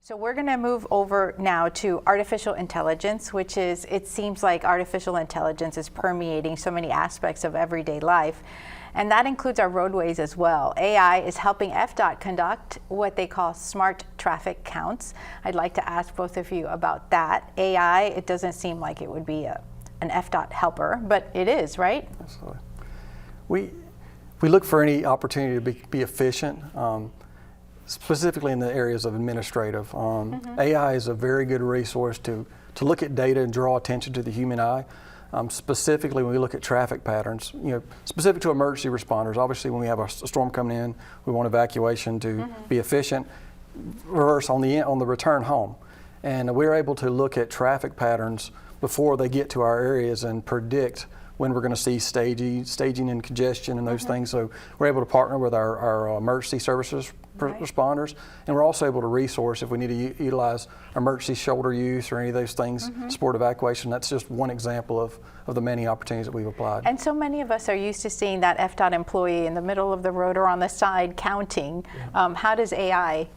So we're going to move over now to artificial intelligence, which is, it seems like artificial intelligence is permeating so many aspects of everyday life. And that includes our roadways as well. AI is helping FDOT conduct what they call smart traffic counts. I'd like to ask both of you about that. AI, it doesn't seem like it would be an FDOT helper, but it is, right? Absolutely. We look for any opportunity to be efficient. Specifically in the areas of administrative. AI is a very good resource to look at data and draw attention to the human eye. Specifically when we look at traffic patterns, specific to emergency responders. Obviously when we have a storm coming in, we want evacuation to be efficient. Reverse on the return home. And we're able to look at traffic patterns before they get to our areas and predict when we're going to see staging and congestion and those things. So we're able to partner with our emergency services responders, and we're also able to resource if we need to utilize emergency shoulder use or any of those things, support evacuation. That's just one example of the many opportunities that we've applied. And so many of us are used to seeing that FDOT employee in the middle of the road or on the side counting. How does AI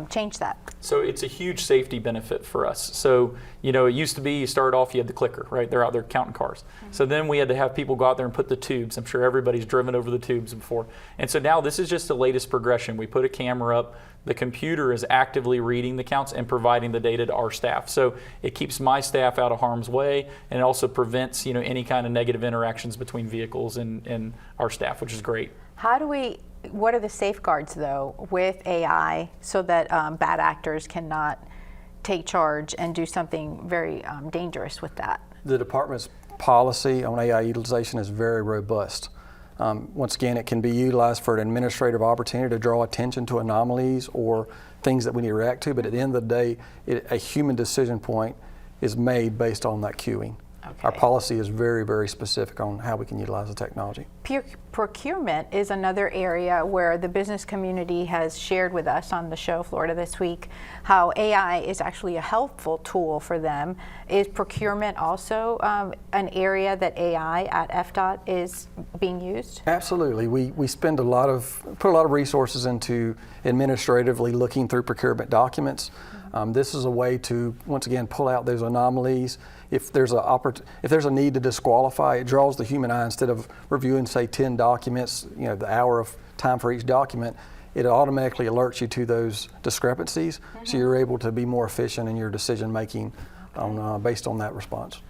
change that? So it's a huge safety benefit for us. So, it used to be you started off, you had the clicker, right? They're out there counting cars. So then we had to have people go out there and put the tubes. I'm sure everybody's driven over the tubes before. And so now this is just the latest progression. We put a camera up, the computer is actively reading the counts and providing the data to our staff. So it keeps my staff out of harm's way, and it also prevents, any kind of negative interactions between vehicles and our staff, which is great. What are the safeguards though with AI so that bad actors cannot take charge and do something very dangerous with that? The department's policy on AI utilization is very robust. Once again, it can be utilized for an administrative opportunity to draw attention to anomalies or things that we need to react to, but at the end of the day, a human decision point is made based on that cueing. Okay. Our policy is very, very specific on how we can utilize the technology. Procurement is another area where the business community has shared with us on the show Florida This Week how AI is actually a helpful tool for them. Is procurement also an area that AI at FDOT is being used? Absolutely. We put a lot of resources into administratively looking through procurement documents. This is a way to, once again, pull out those anomalies. If there's a need to disqualify, it draws the human eye. Instead of reviewing, say, 10 documents, the hour of time for each document, it automatically alerts you to those discrepancies, so you're able to be more efficient in your decision making based on that response.